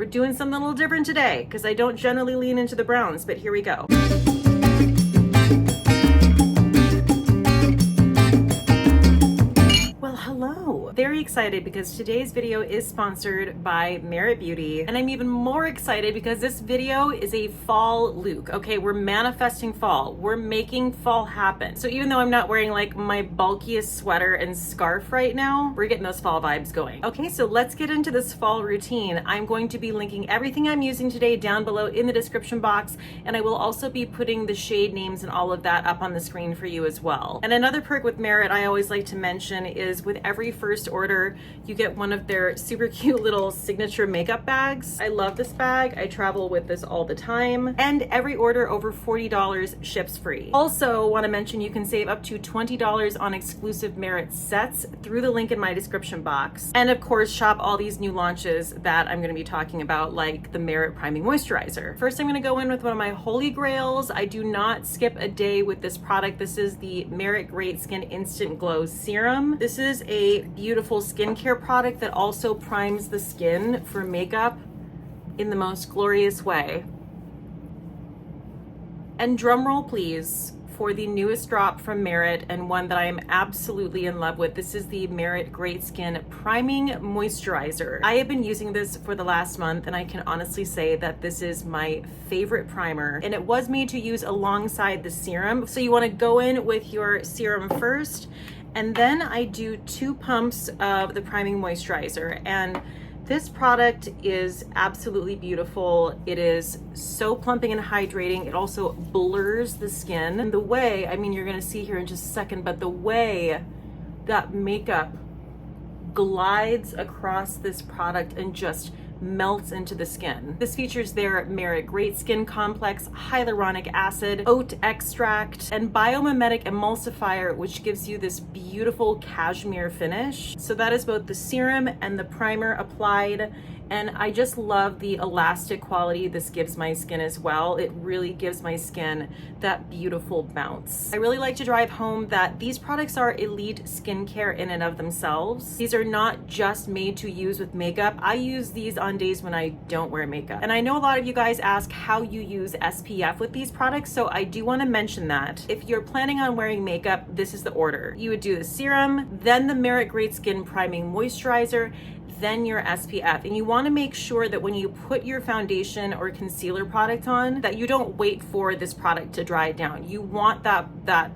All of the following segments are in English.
We're doing something a little different today because I don't generally lean into the browns, but here we go. Hello. Very excited because today's video is sponsored by Merit Beauty, and I'm even more excited because this video is a fall look. Okay, we're manifesting fall. We're making fall happen. So even though I'm not wearing like my bulkiest sweater and scarf right now, we're getting those fall vibes going. Okay, so let's get into this fall routine. I'm going to be linking everything I'm using today down below in the description box, and I will also be putting the shade names and all of that up on the screen for you as well. And another perk with Merit I always like to mention is with every first order, you get one of their super cute little signature makeup bags. I love this bag. I travel with this all the time. And every order over $40 ships free. Also want to mention you can save up to $20 on exclusive Merit sets through the link in my description box. And of course, shop all these new launches that I'm going to be talking about, like the Merit Priming Moisturizer. First, I'm going to go in with one of my holy grails. I do not skip a day with this product. This is the Merit Great Skin Instant Glow Serum. This is a beautiful skincare product that also primes the skin for makeup in the most glorious way. And drum roll please for the newest drop from Merit, and one that I am absolutely in love with. This is the Merit Great Skin Priming Moisturizer. I have been using this for the last month, and I can honestly say that this is my favorite primer, and it was made to use alongside the serum. So you want to go in with your serum first, and then I do 2 pumps of the priming moisturizer. And this product is absolutely beautiful. It is so plumping and hydrating. It also blurs the skin. And the way, I mean, you're gonna see here in just a second, but the way that makeup glides across this product and just melts into the skin. This features their Merit Great Skin Complex, hyaluronic acid, oat extract, and biomimetic emulsifier, which gives you this beautiful cashmere finish. So that is both the serum and the primer applied. And I just love the elastic quality this gives my skin as well. It really gives my skin that beautiful bounce. I really like to drive home that these products are elite skincare in and of themselves. These are not just made to use with makeup. I use these on days when I don't wear makeup. And I know a lot of you guys ask how you use SPF with these products, so I do want to mention that. If you're planning on wearing makeup, this is the order. You would do the serum, then the Merit Great Skin Priming Moisturizer, then your SPF. And you want to make sure that when you put your foundation or concealer product on, that you don't wait for this product to dry down. You want that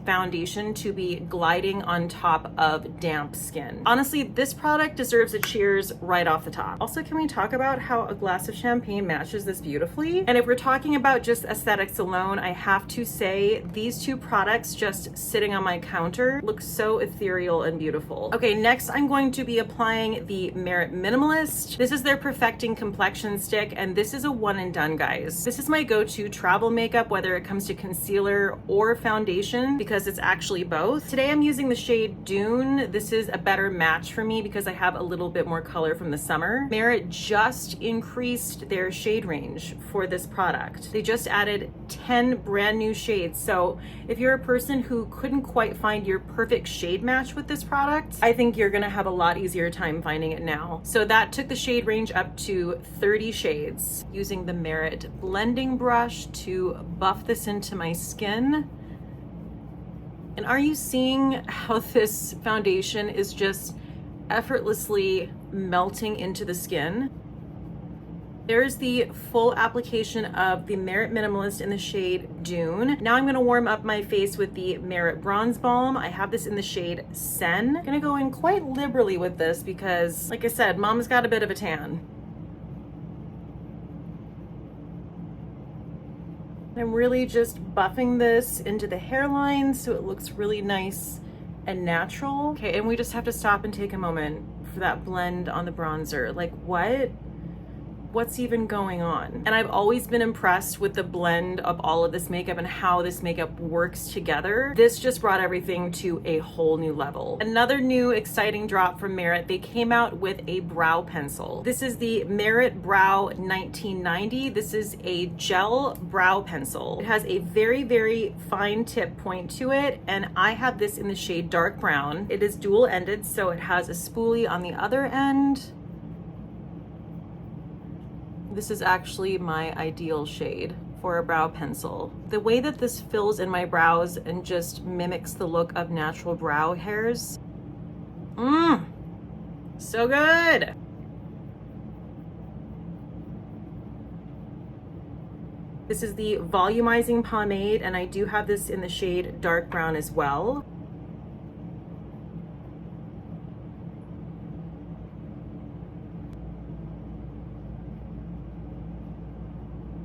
foundation to be gliding on top of damp skin. Honestly, this product deserves a cheers right off the top. Also, can we talk about how a glass of champagne matches this beautifully? And if we're talking about just aesthetics alone, I have to say these 2 products just sitting on my counter look so ethereal and beautiful. Okay, next I'm going to be applying the Merit Minimalist. This is their Perfecting Complexion Stick, and this is a one and done, guys. This is my go-to travel makeup, whether it comes to concealer or foundation, because it's actually both. Today I'm using the shade Dune. This is a better match for me because I have a little bit more color from the summer. Merit just increased their shade range for this product. They just added 10 brand new shades. So if you're a person who couldn't quite find your perfect shade match with this product, I think you're gonna have a lot easier time finding it now. So that took the shade range up to 30 shades. Using the Merit blending brush to buff this into my skin. And are you seeing how this foundation is just effortlessly melting into the skin? There's the full application of the Merit Minimalist in the shade Dune. Now I'm gonna warm up my face with the Merit Bronze Balm. I have this in the shade Sen. I'm gonna go in quite liberally with this because, like I said, Mom's got a bit of a tan. I'm really just buffing this into the hairline so it looks really nice and natural. Okay, and we just have to stop and take a moment for that blend on the bronzer. Like, what's even going on? And I've always been impressed with the blend of all of this makeup and how this makeup works together. This just brought everything to a whole new level. Another new exciting drop from Merit, they came out with a brow pencil. This is the Merit Brow 1990. This is a gel brow pencil. It has a very, very fine tip point to it, and I have this in the shade dark brown. It is dual-ended, so it has a spoolie on the other end. This is actually my ideal shade for a brow pencil. The way that this fills in my brows and just mimics the look of natural brow hairs. So good. This is the volumizing pomade, and I do have this in the shade dark brown as well.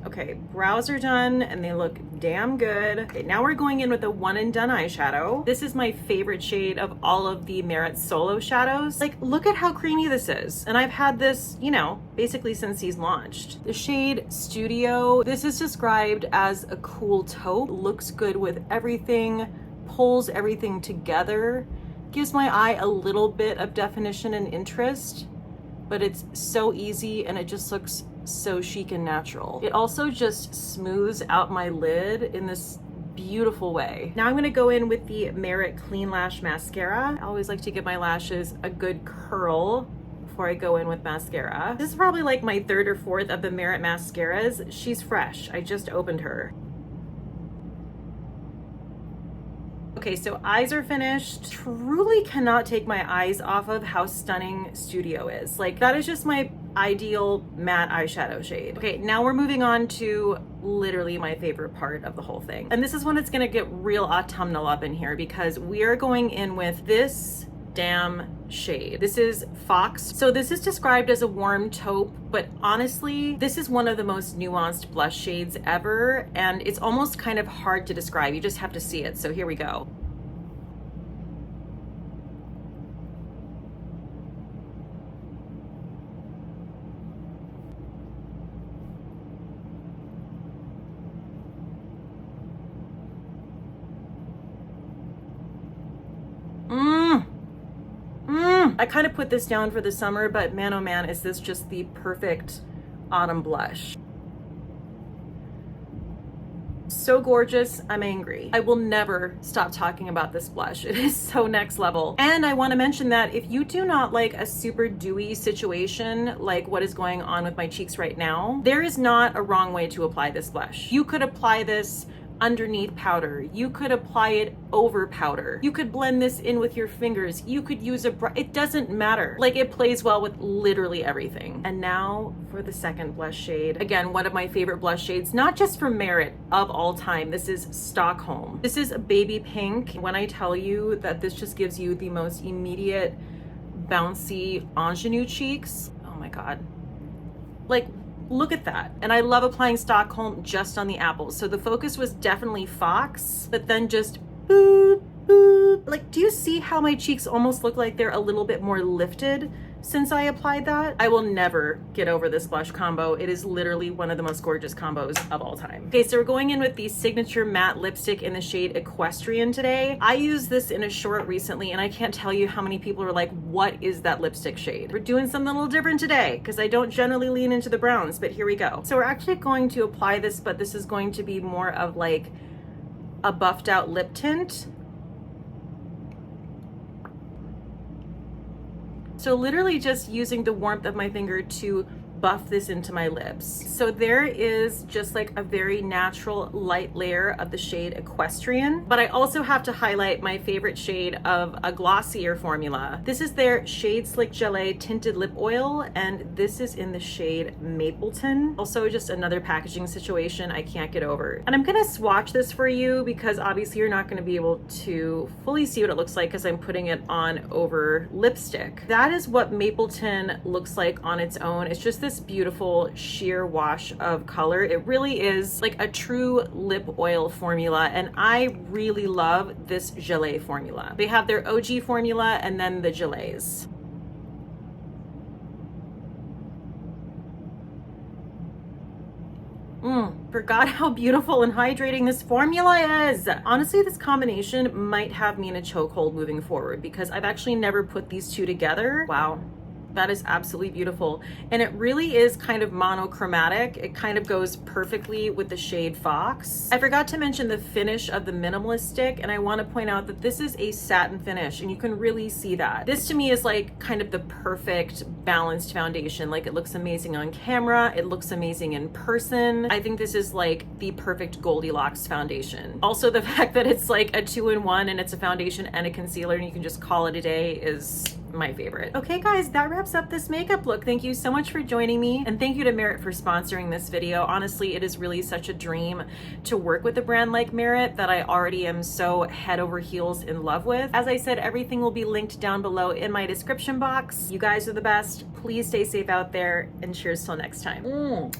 Okay, brows are done and they look damn good. Okay, now we're going in with a one and done eyeshadow. This is my favorite shade of all of the Merit Solo shadows. Like, look at how creamy this is. And I've had this, you know, basically since he's launched. The shade Studio, this is described as a cool taupe. Looks good with everything, pulls everything together, gives my eye a little bit of definition and interest, but it's so easy and it just looks so chic and natural. It also just smooths out my lid in this beautiful way. Now I'm gonna go in with the Merit Clean Lash Mascara. I always like to give my lashes a good curl before I go in with mascara. This is probably like my third or fourth of the Merit mascaras. She's fresh. I just opened her. Okay, so eyes are finished. Truly cannot take my eyes off of how stunning Studio is. Like, that is just my ideal matte eyeshadow shade. Okay, now we're moving on to literally my favorite part of the whole thing. And this is when it's gonna get real autumnal up in here, because we are going in with this damn shade. This is Fox. So this is described as a warm taupe, but honestly, this is one of the most nuanced blush shades ever, and it's almost kind of hard to describe. You just have to see it. So here we go. I kind of put this down for the summer, but man, oh man, is this just the perfect autumn blush. So gorgeous, I'm angry. I will never stop talking about this blush. It is so next level. And I want to mention that if you do not like a super dewy situation, like what is going on with my cheeks right now, there is not a wrong way to apply this blush. You could apply this underneath powder. You could apply it over powder. You could blend this in with your fingers. You could use a brush. It doesn't matter. Like, it plays well with literally everything. And now for the second blush shade. Again, one of my favorite blush shades, not just from Merit, of all time. This is Stockholm. This is a baby pink. When I tell you that this just gives you the most immediate bouncy ingenue cheeks, oh my God. Like, look at that. And I love applying Stockholm just on the apples. So the focus was definitely Fox, but then just boop, boop. Like, do you see how my cheeks almost look like they're a little bit more lifted since I applied that? I will never get over this blush combo. It is literally one of the most gorgeous combos of all time. Okay, so we're going in with the signature matte lipstick in the shade Equestrian today. I used this in a short recently, and I can't tell you how many people are like, what is that lipstick shade? We're doing something a little different today, because I don't generally lean into the browns, but here we go. So we're actually going to apply this, but this is going to be more of like a buffed out lip tint. So literally just using the warmth of my finger to buff this into my lips. So there is just like a very natural light layer of the shade Equestrian, but I also have to highlight my favorite shade of a glossier formula. This is their Shade Slick Gelée Tinted Lip Oil, and this is in the shade Mapleton. Also just another packaging situation I can't get over. And I'm gonna swatch this for you because obviously you're not gonna be able to fully see what it looks like because I'm putting it on over lipstick. That is what Mapleton looks like on its own. It's just this beautiful sheer wash of color. It really is like a true lip oil formula, and I really love this Gelée formula. They have their OG formula and then the Gelées. Forgot how beautiful and hydrating this formula is. Honestly, this combination might have me in a chokehold moving forward because I've actually never put these two together. Wow. That is absolutely beautiful. And it really is kind of monochromatic. It kind of goes perfectly with the shade Fox. I forgot to mention the finish of the minimalist stick, and I want to point out that this is a satin finish, and you can really see that. This to me is like kind of the perfect balanced foundation. Like, it looks amazing on camera. It looks amazing in person. I think this is like the perfect Goldilocks foundation. Also, the fact that it's like a 2-in-1 and it's a foundation and a concealer and you can just call it a day is my favorite. Okay guys, that wraps up this makeup look. Thank you so much for joining me, and thank you to Merit for sponsoring this video. Honestly, it is really such a dream to work with a brand like Merit that I already am so head over heels in love with. As I said, everything will be linked down below in my description box. You guys are the best. Please stay safe out there, and cheers till next time.